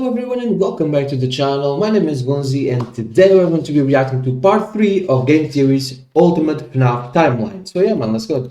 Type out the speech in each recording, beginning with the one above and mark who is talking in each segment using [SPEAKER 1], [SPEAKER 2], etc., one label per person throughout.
[SPEAKER 1] everyone and welcome back to the channel. My name is Gonzii and today we're going to be reacting to part 3 of game theory's Ultimate FNAF Timeline. So yeah man, let's go.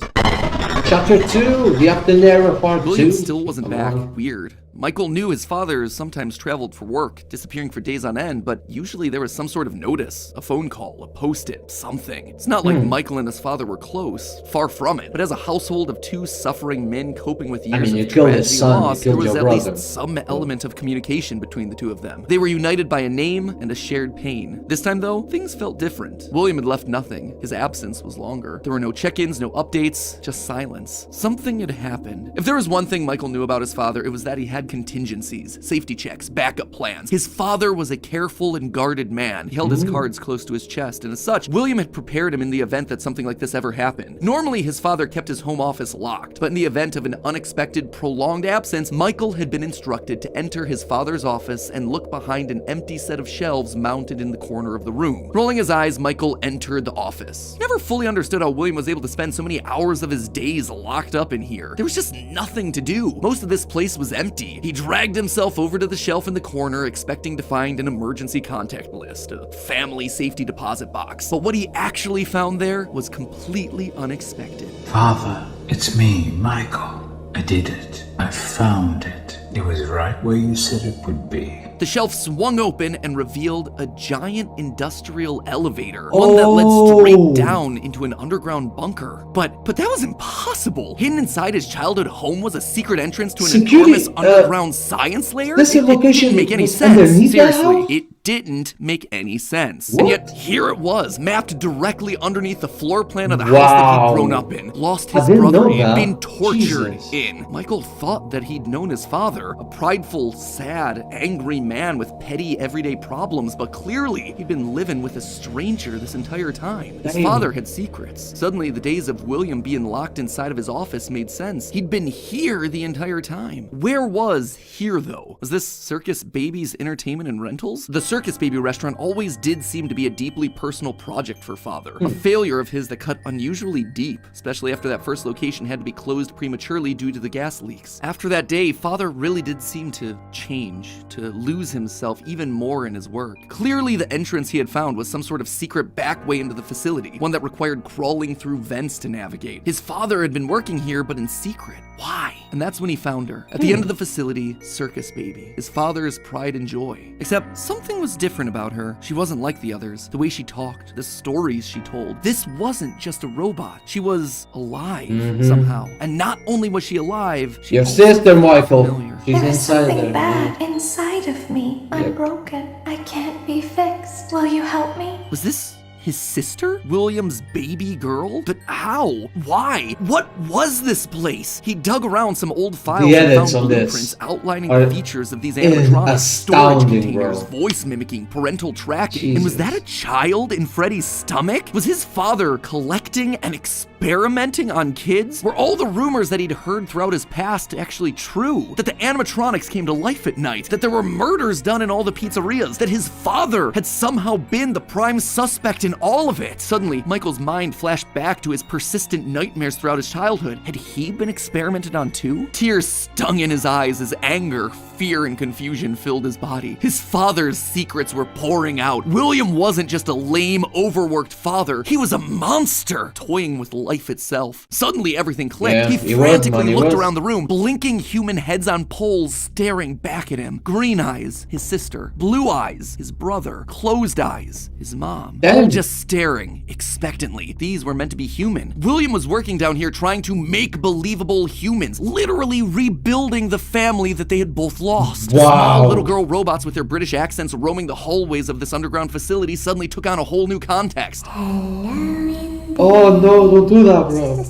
[SPEAKER 1] Chapter 2, the After Era part 2.
[SPEAKER 2] William still wasn't back. Weird. Michael knew his father sometimes traveled for work, disappearing for days on end, but usually there was some sort of notice, a phone call, a post-it, something. It's not like Michael and his father were close, far from it, but as a household of two suffering men coping with years of tragedy and loss, there was at least some element of communication between the two of them. They were united by a name and a shared pain. This time though, things felt different. William had left nothing. His absence was longer. There were no check-ins, no updates, just silence. Something had happened. If there was one thing Michael knew about his father, it was that he had contingencies, safety checks, backup plans. His father was a careful and guarded man. He held his cards close to his chest, and as such, William had prepared him in the event that something like this ever happened. Normally, his father kept his home office locked, but in the event of an unexpected, prolonged absence, Michael had been instructed to enter his father's office and look behind an empty set of shelves mounted in the corner of the room. Rolling his eyes, Michael entered the office. He never fully understood how William was able to spend so many hours of his days locked up in here. There was just nothing to do. Most of this place was empty. He dragged himself over to the shelf in the corner, expecting to find an emergency contact list, a family safety deposit box. But what he actually found there was completely unexpected.
[SPEAKER 3] Father, it's me, Michael. I did it. I found it. It was right where you said it would be.
[SPEAKER 2] The shelf swung open and revealed a giant industrial elevator, one that led straight down into an underground bunker. But that was impossible. Hidden inside his childhood home was a secret entrance to an enormous underground science lair?
[SPEAKER 1] This location
[SPEAKER 2] didn't make any sense. Seriously, it didn't make any sense. What? And yet here it was, mapped directly underneath the floor plan of the house that he'd grown up in, lost his brother in, been tortured in. Michael thought that he'd known his father, a prideful, sad, angry man with petty everyday problems, but clearly he'd been living with a stranger this entire time. His father had secrets. Suddenly the days of William being locked inside of his office made sense. He'd been here the entire time. Where was here though? Was this Circus Baby's entertainment and rentals? The Circus Baby restaurant always did seem to be a deeply personal project for father. A failure of his that cut unusually deep, especially after that first location had to be closed prematurely due to the gas leaks. After that day, father really did seem to change, to lose himself even more in his work. Clearly the entrance he had found was some sort of secret back way into the facility, one that required crawling through vents to navigate. His father had been working here, but in secret. Why? And that's when he found her. At the end of the facility, Circus Baby, his father's pride and joy. Except something was different about her. She wasn't like the others. The way she talked, the stories she told. This wasn't just a robot. She was alive somehow. And not only was she alive, she was
[SPEAKER 1] your sister, Michael.
[SPEAKER 2] Familiar.
[SPEAKER 1] She's
[SPEAKER 4] There's
[SPEAKER 1] inside
[SPEAKER 4] something
[SPEAKER 1] there.
[SPEAKER 4] bad inside of me. I'm broken. I can't be fixed. Will you help me?
[SPEAKER 2] Was this his sister? William's baby girl? But how? Why? What was this place? He dug around some old files and found blueprints outlining the features of these animatronics, storage containers, voice mimicking, parental tracking. And was that a child in Freddy's stomach? Was his father collecting and experimenting on kids? Were all the rumors that he'd heard throughout his past actually true? That the animatronics came to life at night? That there were murders done in all the pizzerias? That his father had somehow been the prime suspect in all of it? Suddenly, Michael's mind flashed back to his persistent nightmares throughout his childhood. Had he been experimented on too? Tears stung in his eyes as anger, fear, and confusion filled his body. His father's secrets were pouring out. William wasn't just a lame, overworked father. He was a monster, toying with life itself. Suddenly, everything clicked. He frantically looked around the room, blinking human heads on poles staring back at him. Green eyes, his sister. Blue eyes, his brother. Closed eyes, his mom. All just staring expectantly. These were meant to be human. William was working down here trying to make believable humans, literally rebuilding the family that they had both lost. Small little girl robots with their British accents roaming the hallways of this underground facility suddenly took on a whole new context.
[SPEAKER 1] Oh no, don't do that, bro.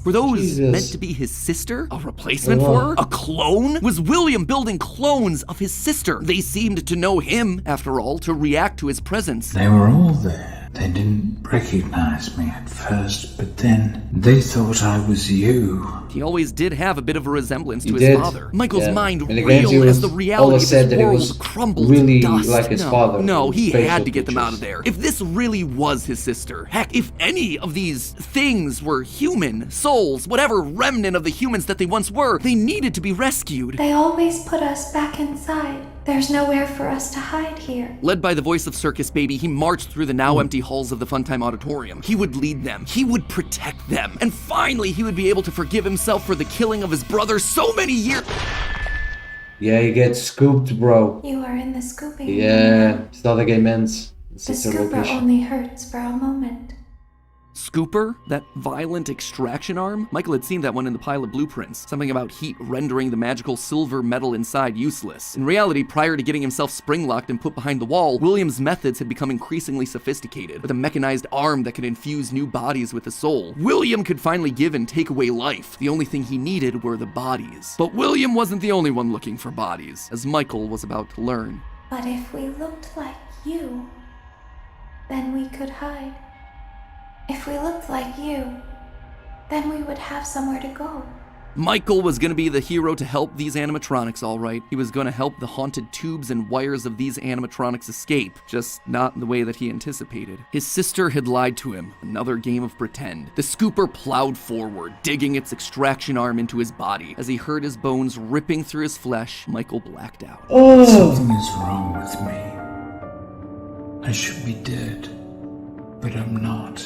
[SPEAKER 2] Were those meant to be his sister? A replacement for her? A clone? Was William building clones of his sister? They seemed to know him, after all, to react to his presence.
[SPEAKER 3] They were all there. They didn't recognize me at first, but then they thought I was you.
[SPEAKER 2] He always did have a bit of a resemblance to
[SPEAKER 1] He
[SPEAKER 2] his
[SPEAKER 1] did.
[SPEAKER 2] father. Michael's
[SPEAKER 1] Yeah.
[SPEAKER 2] mind
[SPEAKER 1] And again, he
[SPEAKER 2] reeled as
[SPEAKER 1] was
[SPEAKER 2] the reality
[SPEAKER 1] always
[SPEAKER 2] of
[SPEAKER 1] said
[SPEAKER 2] his
[SPEAKER 1] that he
[SPEAKER 2] world
[SPEAKER 1] was
[SPEAKER 2] crumbled
[SPEAKER 1] really
[SPEAKER 2] to dust.
[SPEAKER 1] like his father.
[SPEAKER 2] No, he
[SPEAKER 1] Facial
[SPEAKER 2] had to get them
[SPEAKER 1] features.
[SPEAKER 2] out of there. If this really was his sister, heck, if any of these things were human, souls, whatever remnant of the humans that they once were, they needed to be rescued.
[SPEAKER 4] They always put us back inside. There's nowhere for us to hide here.
[SPEAKER 2] Led by the voice of Circus Baby, he marched through the now empty halls of the Funtime Auditorium. He would lead them. He would protect them. And finally, he would be able to forgive himself for the killing of his brother so many years.
[SPEAKER 1] Yeah, he gets scooped, bro.
[SPEAKER 4] You are in the scooping.
[SPEAKER 1] Yeah, it's not a game ends. It's
[SPEAKER 4] The
[SPEAKER 1] just a
[SPEAKER 4] scooper
[SPEAKER 1] location.
[SPEAKER 4] only hurts for a moment.
[SPEAKER 2] Scooper? That violent extraction arm? Michael had seen that one in the pile of blueprints. Something about heat rendering the magical silver metal inside useless. In reality, prior to getting himself spring-locked and put behind the wall, William's methods had become increasingly sophisticated. With a mechanized arm that could infuse new bodies with a soul, William could finally give and take away life. The only thing he needed were the bodies. But William wasn't the only one looking for bodies, as Michael was about to learn.
[SPEAKER 4] But if we looked like you, then we could hide. If we looked like you, then we would have somewhere to go.
[SPEAKER 2] Michael was going to be the hero to help these animatronics, all right. He was going to help the haunted tubes and wires of these animatronics escape, just not in the way that he anticipated. His sister had lied to him, another game of pretend. The scooper plowed forward, digging its extraction arm into his body. As he heard his bones ripping through his flesh, Michael blacked out.
[SPEAKER 3] Something is wrong with me. I should be dead, but I'm not.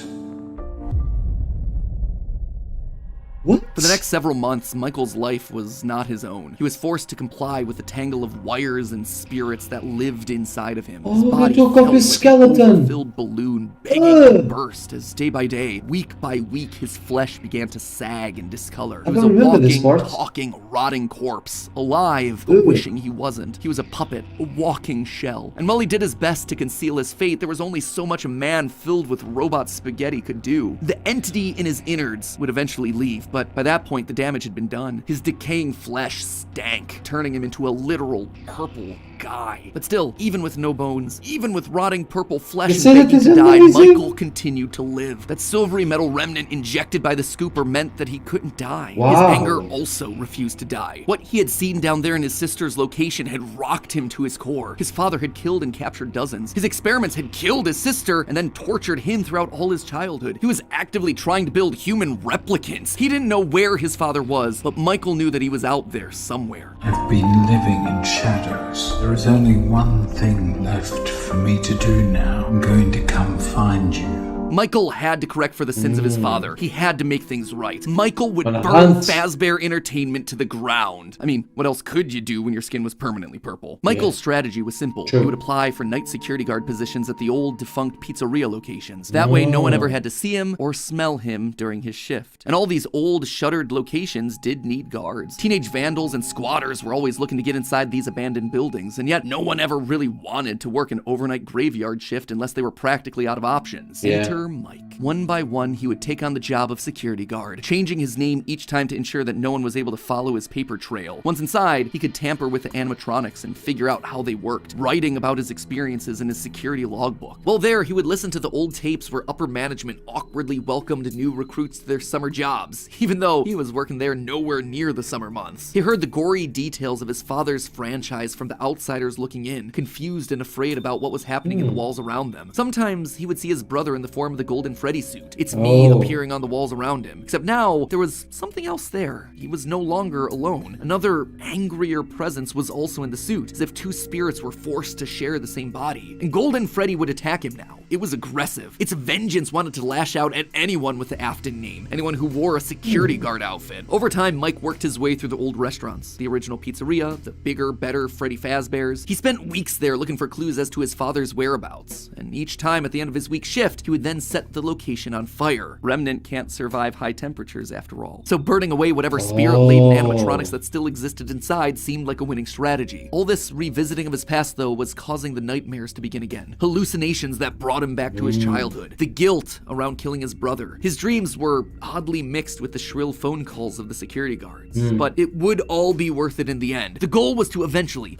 [SPEAKER 1] What?
[SPEAKER 2] For the next several months, Michael's life was not his own. He was forced to comply with the tangle of wires and spirits that lived inside of him. His
[SPEAKER 1] Oh,
[SPEAKER 2] body
[SPEAKER 1] they took
[SPEAKER 2] felt
[SPEAKER 1] off his
[SPEAKER 2] like
[SPEAKER 1] skeleton.
[SPEAKER 2] an overfilled balloon begging to burst as day by day, week by week, his flesh began to sag and discolor. He
[SPEAKER 1] I
[SPEAKER 2] was
[SPEAKER 1] don't
[SPEAKER 2] a
[SPEAKER 1] remember this
[SPEAKER 2] walking,
[SPEAKER 1] part.
[SPEAKER 2] talking, rotting corpse, alive, but
[SPEAKER 1] Ugh.
[SPEAKER 2] wishing he wasn't. He was a puppet, a walking shell. And while he did his best to conceal his fate, there was only so much a man filled with robot spaghetti could do. The entity in his innards would eventually leave, but by that point, the damage had been done. His decaying flesh stank, turning him into a literal purple guy. But still, even with no bones, even with rotting purple flesh
[SPEAKER 1] You
[SPEAKER 2] and
[SPEAKER 1] said it
[SPEAKER 2] begging
[SPEAKER 1] is
[SPEAKER 2] to die,
[SPEAKER 1] amazing.
[SPEAKER 2] Michael continued to live. That silvery metal remnant injected by the scooper meant that he couldn't die.
[SPEAKER 1] Wow.
[SPEAKER 2] His anger also refused to die. What he had seen down there in his sister's location had rocked him to his core. His father had killed and captured dozens. His experiments had killed his sister and then tortured him throughout all his childhood. He was actively trying to build human replicants. He didn't know where his father was, but Michael knew that he was out there somewhere.
[SPEAKER 3] I've been living in shadows. There is only one thing left for me to do now. I'm going to come find you.
[SPEAKER 2] Michael had to correct for the sins of his father. He had to make things right. Michael would
[SPEAKER 1] On a
[SPEAKER 2] burn
[SPEAKER 1] hunt.
[SPEAKER 2] Fazbear Entertainment to the ground. I mean, what else could you do when your skin was permanently purple? Michael's strategy was simple.
[SPEAKER 1] True.
[SPEAKER 2] He would apply for night security guard positions at the old defunct pizzeria locations. That way, no one ever had to see him or smell him during his shift. And all these old shuttered locations did need guards. Teenage vandals and squatters were always looking to get inside these abandoned buildings, and yet no one ever really wanted to work an overnight graveyard shift unless they were practically out of options.
[SPEAKER 1] Yeah.
[SPEAKER 2] Enter Mike. One by one, he would take on the job of security guard, changing his name each time to ensure that no one was able to follow his paper trail. Once inside, he could tamper with the animatronics and figure out how they worked, writing about his experiences in his security logbook. While there, he would listen to the old tapes where upper management awkwardly welcomed new recruits to their summer jobs, even though he was working there nowhere near the summer months. He heard the gory details of his father's franchise from the outsiders looking in, confused and afraid about what was happening in the walls around them. Sometimes he would see his brother in the form of the Golden Freddy suit. It's me appearing on the walls around him. Except now, there was something else there. He was no longer alone. Another angrier presence was also in the suit, as if two spirits were forced to share the same body. And Golden Freddy would attack him now. It was aggressive. Its vengeance wanted to lash out at anyone with the Afton name, anyone who wore a security guard outfit. Over time, Mike worked his way through the old restaurants, the original pizzeria, the bigger, better Freddy Fazbear's. He spent weeks there looking for clues as to his father's whereabouts, and each time at the end of his week's shift, he would then set the location on fire. Remnant can't survive high temperatures after all. So burning away whatever spirit-laden animatronics that still existed inside seemed like a winning strategy. All this revisiting of his past, though, was causing the nightmares to begin again. Hallucinations that brought him back to his childhood. The guilt around killing his brother. His dreams were oddly mixed with the shrill phone calls of the security guards. But it would all be worth it in the end. The goal was to eventually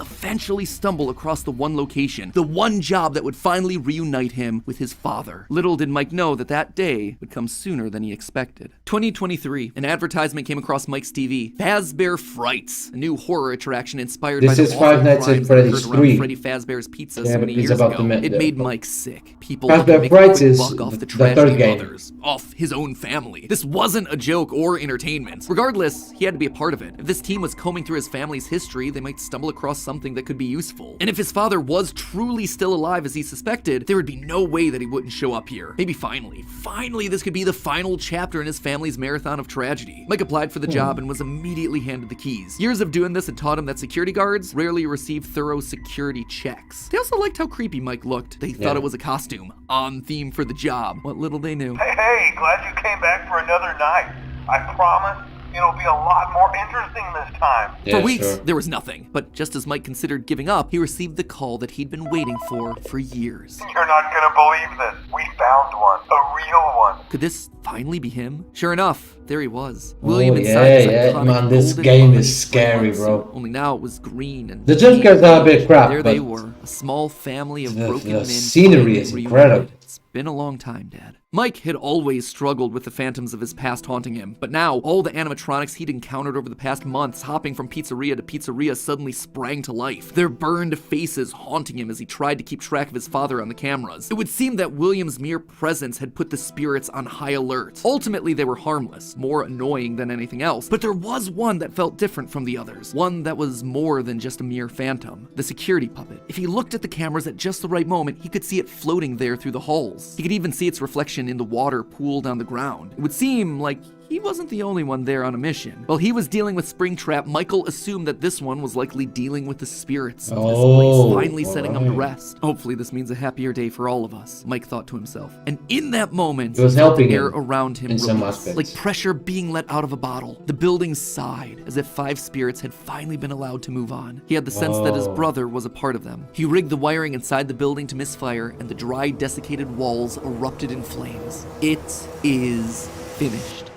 [SPEAKER 2] stumble across the one location, the one job that would finally reunite him with his father. Little did Mike know that that day would come sooner than he expected. 2023, an advertisement came across Mike's TV. Fazbear Frights, a new horror attraction inspired by the awful
[SPEAKER 1] Five Nights at
[SPEAKER 2] crimes that occurred
[SPEAKER 1] Freddy's
[SPEAKER 2] around
[SPEAKER 1] 3.
[SPEAKER 2] Freddy Fazbear's Pizza
[SPEAKER 1] Yeah,
[SPEAKER 2] so many
[SPEAKER 1] but it's
[SPEAKER 2] years
[SPEAKER 1] about
[SPEAKER 2] ago.
[SPEAKER 1] the
[SPEAKER 2] It made Mike sick. People
[SPEAKER 1] Fazbear
[SPEAKER 2] looking to make a
[SPEAKER 1] Frights
[SPEAKER 2] quick
[SPEAKER 1] is
[SPEAKER 2] buck off the
[SPEAKER 1] the
[SPEAKER 2] tragedy
[SPEAKER 1] third game.
[SPEAKER 2] of others, off his own family. This wasn't a joke or entertainment. Regardless, he had to be a part of it. If this team was combing through his family's history, they might stumble across something that could be useful. And if his father was truly still alive as he suspected, there would be no way that he wouldn't show up here. Maybe finally this could be the final chapter in his family's marathon of tragedy. Mike applied for the job and was immediately handed the keys. Years of doing this had taught him that security guards rarely receive thorough security checks. They also liked how creepy Mike looked. They thought it was a costume, on theme for the job. What little they knew.
[SPEAKER 5] Hey, glad you came back for another night. I promise it'll be a lot more interesting this time.
[SPEAKER 2] For weeks, there was nothing. But just as Mike considered giving up, he received the call that he'd been waiting for years.
[SPEAKER 5] You're not gonna believe this. We found one. A real one.
[SPEAKER 2] Could this finally be him? Sure enough, there he was. William inside his iconic
[SPEAKER 1] man, this
[SPEAKER 2] golden
[SPEAKER 1] game
[SPEAKER 2] mummy
[SPEAKER 1] is scary,
[SPEAKER 2] once.
[SPEAKER 1] bro.
[SPEAKER 2] Only now it was green and
[SPEAKER 1] The jump scares are a bit crap,
[SPEAKER 2] there
[SPEAKER 1] but
[SPEAKER 2] they were, a small family of broken men.
[SPEAKER 1] the scenery is
[SPEAKER 2] finally
[SPEAKER 1] incredible.
[SPEAKER 2] reunited. It's been a long time, Dad. Mike had always struggled with the phantoms of his past haunting him, but now all the animatronics he'd encountered over the past months, hopping from pizzeria to pizzeria, suddenly sprang to life, their burned faces haunting him as he tried to keep track of his father on the cameras. It would seem that William's mere presence had put the spirits on high alert. Ultimately, they were harmless, more annoying than anything else, but there was one that felt different from the others, one that was more than just a mere phantom, the security puppet. If he looked at the cameras at just the right moment, he could see it floating there through the halls. He could even see its reflection in the water pooled on the ground. It would seem like he wasn't the only one there on a mission. While he was dealing with Springtrap, Michael assumed that this one was likely dealing with the spirits of this place, finally setting them to rest. Hopefully this means a happier day for all of us, Mike thought to himself. And in that moment,
[SPEAKER 1] it was helping
[SPEAKER 2] the air
[SPEAKER 1] him
[SPEAKER 2] around him
[SPEAKER 1] in some
[SPEAKER 2] released,
[SPEAKER 1] aspects.
[SPEAKER 2] like pressure being let out of a bottle. The building sighed, as if 5 spirits had finally been allowed to move on. He had the sense that his brother was a part of them. He rigged the wiring inside the building to misfire, and the dry, desiccated walls erupted in flames. It is finished.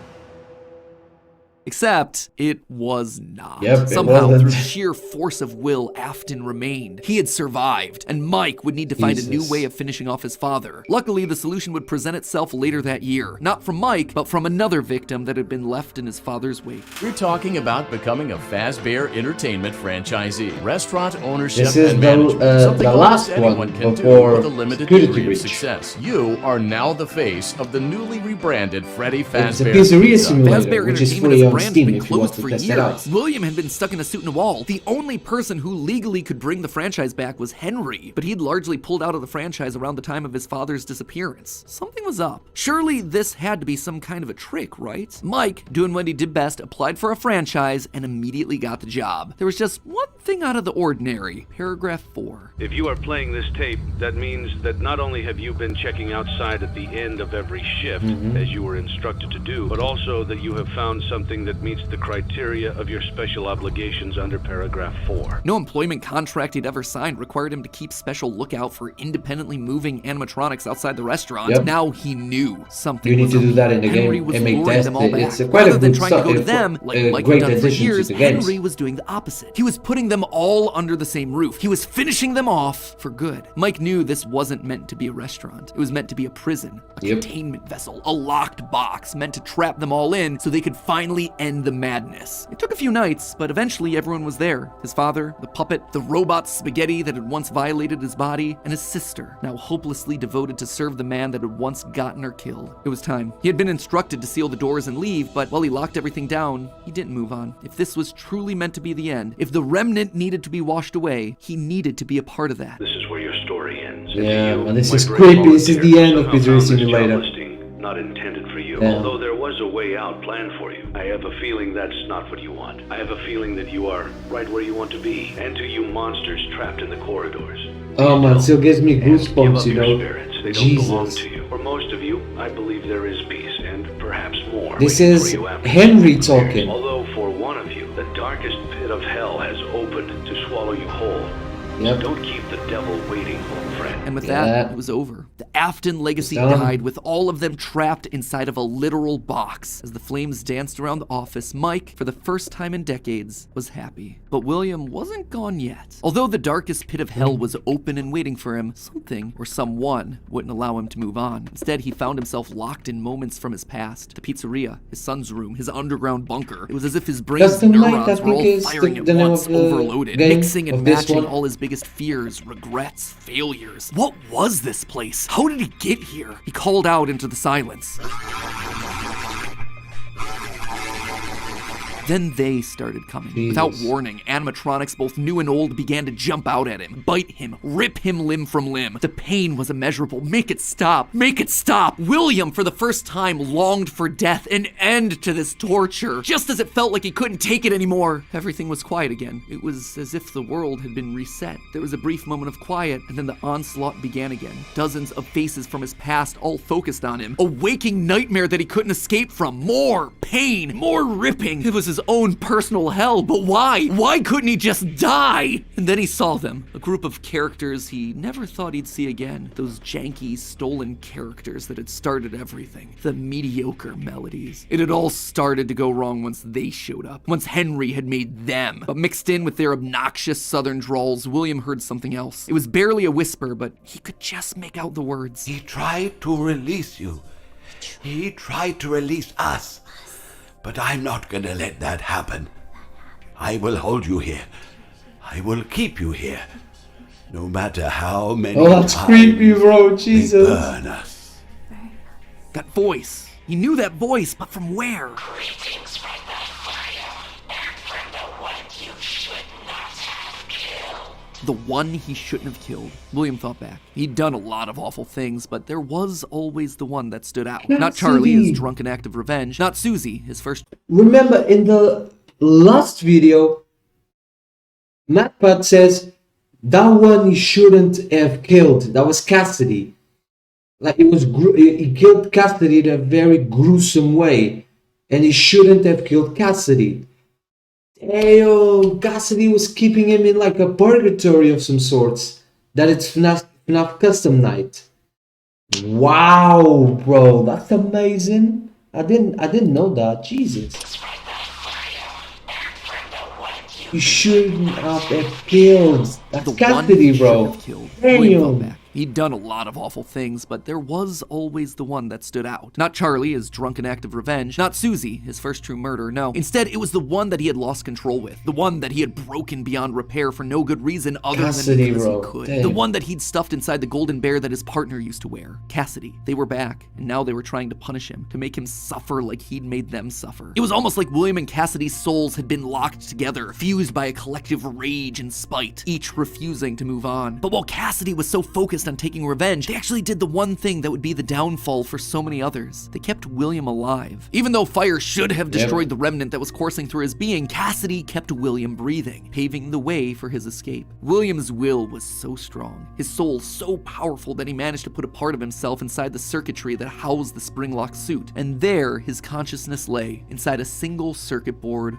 [SPEAKER 2] Except, it was not. Somehow, through sheer force of will, Afton remained. He had survived, and Mike would need to find a new way of finishing off his father. Luckily, the solution would present itself later that year. Not from Mike, but from another victim that had been left in his father's wake.
[SPEAKER 6] We're talking about becoming a Fazbear Entertainment franchisee. Restaurant ownership
[SPEAKER 1] This is
[SPEAKER 6] and management. Something
[SPEAKER 1] the
[SPEAKER 6] almost
[SPEAKER 1] last
[SPEAKER 6] anyone
[SPEAKER 1] one
[SPEAKER 6] can do
[SPEAKER 1] before
[SPEAKER 6] with a limited
[SPEAKER 1] security
[SPEAKER 6] degree of
[SPEAKER 1] breach.
[SPEAKER 6] success. You are now the face of the newly rebranded Freddy Fazbear.
[SPEAKER 1] It's a pizzeria
[SPEAKER 6] Pizza.
[SPEAKER 1] simulator,
[SPEAKER 2] Fazbear
[SPEAKER 1] which is
[SPEAKER 2] Entertainment
[SPEAKER 1] fully
[SPEAKER 2] as a
[SPEAKER 1] on
[SPEAKER 2] brand
[SPEAKER 1] Steam
[SPEAKER 2] had been
[SPEAKER 1] if you want
[SPEAKER 2] closed
[SPEAKER 1] to
[SPEAKER 2] for
[SPEAKER 1] test it out.
[SPEAKER 2] years. William had been stuck in a suit in a wall. The only person who legally could bring the franchise back was Henry, but he'd largely pulled out of the franchise around the time of his father's disappearance. Something was up. Surely this had to be some kind of a trick, right? Mike, doing what he did best, applied for a franchise and immediately got the job. There was just one thing out of the ordinary. Paragraph 4.
[SPEAKER 7] If you are playing this tape, that means that not only have you been checking outside at the end of every shift, as you were instructed to do, but also that you have found something that meets the criteria of your special obligations under paragraph 4.
[SPEAKER 2] No employment contract he'd ever signed required him to keep special lookout for independently moving animatronics outside the restaurant. Now he knew something
[SPEAKER 1] You need
[SPEAKER 2] was
[SPEAKER 1] to do
[SPEAKER 2] up.
[SPEAKER 1] that in the
[SPEAKER 2] Henry
[SPEAKER 1] game
[SPEAKER 2] was
[SPEAKER 1] and make
[SPEAKER 2] luring
[SPEAKER 1] tests.
[SPEAKER 2] them all back.
[SPEAKER 1] It's quite
[SPEAKER 2] Rather
[SPEAKER 1] a
[SPEAKER 2] than
[SPEAKER 1] good
[SPEAKER 2] trying to go to them, like Mike had done for
[SPEAKER 1] addition to
[SPEAKER 2] years,
[SPEAKER 1] the games.
[SPEAKER 2] Henry was doing the opposite. He was putting them all under the same roof. He was finishing them off for good. Mike knew this wasn't meant to be a restaurant. It was meant to be a prison, a containment vessel, a locked box meant to trap them all in so they could finally end the madness. It took a few nights, but eventually everyone was there. His father, the puppet, the robot spaghetti that had once violated his body, and his sister, now hopelessly devoted to serve the man that had once gotten her killed. It was time. He had been instructed to seal the doors and leave, but while he locked everything down, he didn't move on. If this was truly meant to be the end, if the remnant needed to be washed away, he needed to be a part of that.
[SPEAKER 7] This is where your story ends.
[SPEAKER 1] Yeah,
[SPEAKER 7] You,
[SPEAKER 1] and this
[SPEAKER 7] my
[SPEAKER 1] is
[SPEAKER 7] brave
[SPEAKER 1] creepy. This is
[SPEAKER 7] volunteer,
[SPEAKER 1] the end of
[SPEAKER 7] somehow
[SPEAKER 1] Pizzeria
[SPEAKER 7] found this job
[SPEAKER 1] Simulator.
[SPEAKER 7] listing not intended for you.
[SPEAKER 1] Yeah.
[SPEAKER 7] Although there was a way out planned for you. I have a feeling that's not what you want. I have a feeling that you are right where you want to be. And to you monsters trapped in the corridors.
[SPEAKER 1] Oh man, still gives me
[SPEAKER 7] Give
[SPEAKER 1] goosebumps,
[SPEAKER 7] up
[SPEAKER 1] you
[SPEAKER 7] your
[SPEAKER 1] know.
[SPEAKER 7] spirits. They don't belong
[SPEAKER 1] Jesus.
[SPEAKER 7] to you. For For most of you, I believe there is peace and perhaps more.
[SPEAKER 1] This
[SPEAKER 7] waiting
[SPEAKER 1] is
[SPEAKER 7] for you after
[SPEAKER 1] Henry
[SPEAKER 7] this.
[SPEAKER 1] talking.
[SPEAKER 7] Although for one of you, the darkest pit of hell has opened to swallow you whole.
[SPEAKER 1] Yep.
[SPEAKER 7] Don't keep the devil waiting, old friend.
[SPEAKER 2] And with
[SPEAKER 1] Yeah.
[SPEAKER 2] that, it was over. The Afton legacy
[SPEAKER 1] It's done.
[SPEAKER 2] died with all of them trapped inside of a literal box. As the flames danced around the office, Mike, for the first time in decades, was happy. But William wasn't gone yet. Although the darkest pit of hell was open and waiting for him, something or someone wouldn't allow him to move on. Instead, he found himself locked in moments from his past. The pizzeria, his son's room, his underground bunker. It was as if his brain's
[SPEAKER 1] Custom Night, I
[SPEAKER 2] neurons were
[SPEAKER 1] think,
[SPEAKER 2] all
[SPEAKER 1] is
[SPEAKER 2] firing
[SPEAKER 1] the
[SPEAKER 2] at
[SPEAKER 1] name
[SPEAKER 2] once,
[SPEAKER 1] of the
[SPEAKER 2] overloaded,
[SPEAKER 1] game
[SPEAKER 2] mixing and
[SPEAKER 1] of this
[SPEAKER 2] matching
[SPEAKER 1] one.
[SPEAKER 2] all his biggest fears, regrets, failures. What was this place? How did he get here? He called out into the silence. Then they started coming.
[SPEAKER 1] Jesus.
[SPEAKER 2] Without warning, animatronics, both new and old, began to jump out at him, bite him, rip him limb from limb. The pain was immeasurable. Make it stop. Make it stop. William, for the first time, longed for death, an end to this torture. Just as it felt like he couldn't take it anymore, everything was quiet again. It was as if the world had been reset. There was a brief moment of quiet, and then the onslaught began again. Dozens of faces from his past all focused on him. A waking nightmare that he couldn't escape from. More pain, more ripping. It was his own personal hell, but why? Why couldn't he just die? And then he saw them, a group of characters he never thought he'd see again. Those janky, stolen characters that had started everything. The mediocre melodies. It had all started to go wrong once they showed up. Once Henry had made them. But mixed in with their obnoxious southern drawls, William heard something else. It was barely a whisper, but he could just make out the words.
[SPEAKER 8] He tried to release you. He tried to release us. But I'm not gonna let that happen. I will hold you here. I will keep you here. No matter how many
[SPEAKER 1] Oh, that's
[SPEAKER 8] times
[SPEAKER 1] creepy, bro.
[SPEAKER 8] they
[SPEAKER 1] Jesus.
[SPEAKER 8] burn us.
[SPEAKER 2] That voice. He knew that voice, but from where? The one he shouldn't have killed. William thought back. He'd done a lot of awful things, but there was always the one that stood out. Not Charlie,
[SPEAKER 1] Susie.
[SPEAKER 2] his drunken act of revenge. Not Susie, his first...
[SPEAKER 1] Remember in the last video, MacPad says that one he shouldn't have killed. That was Cassidy. Like it was, he killed Cassidy in a very gruesome way, and he shouldn't have killed Cassidy. Ayo, Cassidy was keeping him in like a purgatory of some sorts. That it's FNAF Custom Night. Wow, bro, that's amazing. I didn't know that. Jesus. You shouldn't have killed. That's
[SPEAKER 2] The
[SPEAKER 1] Cassidy,
[SPEAKER 2] one he
[SPEAKER 1] bro.
[SPEAKER 2] shouldn't have killed. William felt
[SPEAKER 1] Damn.
[SPEAKER 2] back. He'd done a lot of awful things, but there was always the one that stood out. Not Charlie, his drunken act of revenge. Not Susie, his first true murder. No. Instead, it was the one that he had lost control with. The one that he had broken beyond repair for no good reason other
[SPEAKER 1] Cassidy,
[SPEAKER 2] than because
[SPEAKER 1] bro.
[SPEAKER 2] he could.
[SPEAKER 1] Damn.
[SPEAKER 2] The one that he'd stuffed inside the golden bear that his partner used to wear. Cassidy. They were back, and now they were trying to punish him, to make him suffer like he'd made them suffer. It was almost like William and Cassidy's souls had been locked together, fused by a collective rage and spite, each refusing to move on. But while Cassidy was so focused on taking revenge, they actually did the one thing that would be the downfall for so many others. They kept William alive. Even though fire should have destroyed the remnant that was coursing through his being, Cassidy kept William breathing, paving the way for his escape. William's will was so strong, his soul so powerful that he managed to put a part of himself inside the circuitry that housed the spring-lock suit. And there, his consciousness lay, inside a single circuit board,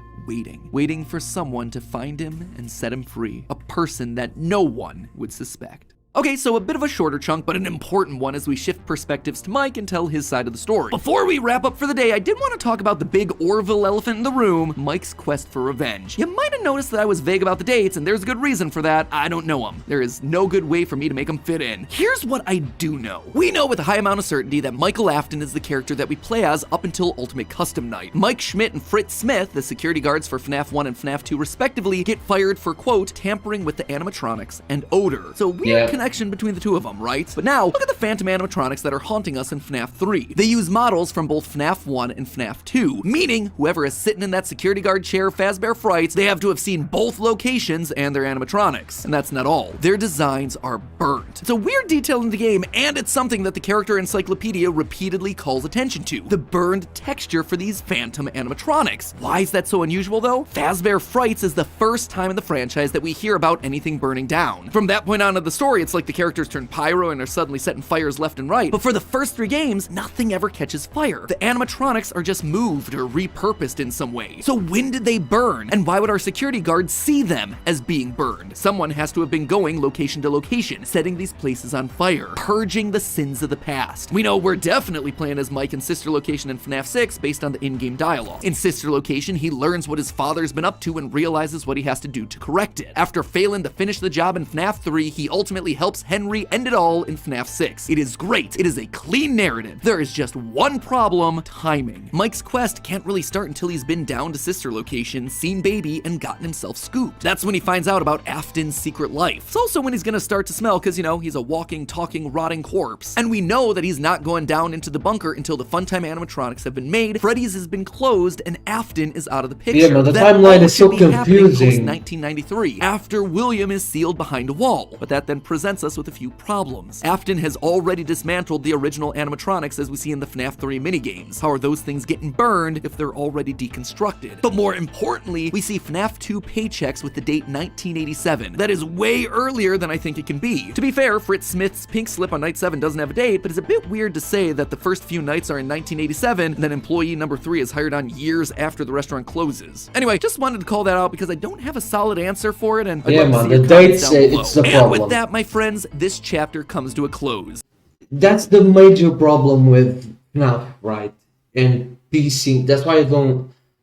[SPEAKER 2] waiting for someone to find him and set him free. A person that no one would suspect. Okay, so a bit of a shorter chunk, but an important one as we shift perspectives to Mike and tell his side of the story. Before we wrap up for the day, I did want to talk about the big Orville elephant in the room, Mike's quest for revenge. You might have noticed that I was vague about the dates, and there's a good reason for that. I don't know them. There is no good way for me to make them fit in. Here's what I do know. We know with a high amount of certainty that Michael Afton is the character that we play as up until Ultimate Custom Night. Mike Schmidt and Fritz Smith, the security guards for FNAF 1 and FNAF 2 respectively, get fired for, quote, tampering with the animatronics and odor. So weird connection between the two of them, right? But now, look at the phantom animatronics that are haunting us in FNAF 3. They use models from both FNAF 1 and FNAF 2, meaning whoever is sitting in that security guard chair Fazbear Frights, they have to have seen both locations and their animatronics. And that's not all. Their designs are burnt. It's a weird detail in the game, and it's something that the character encyclopedia repeatedly calls attention to. The burned texture for these phantom animatronics. Why is that so unusual though? Fazbear Frights is the first time in the franchise that we hear about anything burning down. From that point on in the story, it's It's like the characters turn pyro and are suddenly setting fires left and right. But for the first 3 games, nothing ever catches fire. The animatronics are just moved or repurposed in some way. So when did they burn? And why would our security guards see them as being burned? Someone has to have been going location to location, setting these places on fire, purging the sins of the past. We know we're definitely playing as Mike in Sister Location in FNAF 6 based on the in-game dialogue. In Sister Location, he learns what his father's been up to and realizes what he has to do to correct it. After failing to finish the job in FNAF 3, he ultimately helps Henry end it all in FNAF 6. It is great. It is a clean narrative. There is just one problem: timing. Mike's quest can't really start until he's been down to Sister Location, seen Baby, and gotten himself scooped. That's when he finds out about Afton's secret life. It's also when he's gonna start to smell, because, you know, he's a walking, talking, rotting corpse. And we know that he's not going down into the bunker until the Funtime animatronics have been made, Freddy's has been closed, and Afton is out of the picture.
[SPEAKER 1] Yeah, but the timeline is so confusing.
[SPEAKER 2] 1993, after William is sealed behind a wall. But that then presents us with a few problems. Afton has already dismantled the original animatronics as we see in the FNAF 3 minigames. How are those things getting burned if they're already deconstructed? But more importantly, we see FNAF 2 paychecks with the date 1987. That is way earlier than I think it can be. To be fair, Fritz Smith's pink slip on night 7 doesn't have a date, but it's a bit weird to say that the first few nights are in 1987, and then employee number 3 is hired on years after the restaurant closes. Anyway, just wanted to call that out because I don't have a solid answer for it, and I'd love to see your comments down below.
[SPEAKER 1] It's the problem.
[SPEAKER 2] And with that, my friends, this chapter comes to a close.
[SPEAKER 1] That's the major problem with FNAF, right? And PC. That's why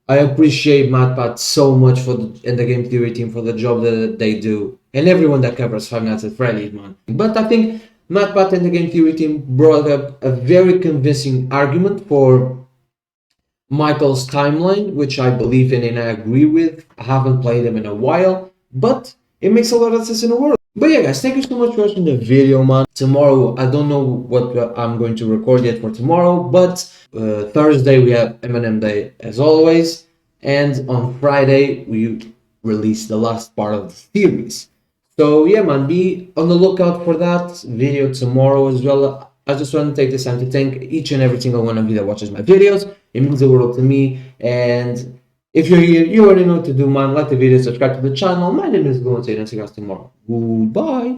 [SPEAKER 1] I appreciate MatPat so much and the game theory team for the job that they do, and everyone that covers Five Nights at Freddy's, man. But I think MatPat and the game theory team brought up a very convincing argument for Michael's timeline, which I believe in and I agree with. I haven't played them in a while, but it makes a lot of sense in the world. But yeah, guys, thank you so much for watching the video, man. Tomorrow, I don't know what I'm going to record yet for tomorrow, but Thursday we have M&M Day as always, and on Friday we release the last part of the series. So yeah, man, be on the lookout for that video tomorrow as well. I just want to take this time to thank each and every single one of you that watches my videos. It means the world to me, and if you're here, you already know what to do, man. Like the video, subscribe to the channel. My name is Gonzii, and I'll see you guys tomorrow. Goodbye.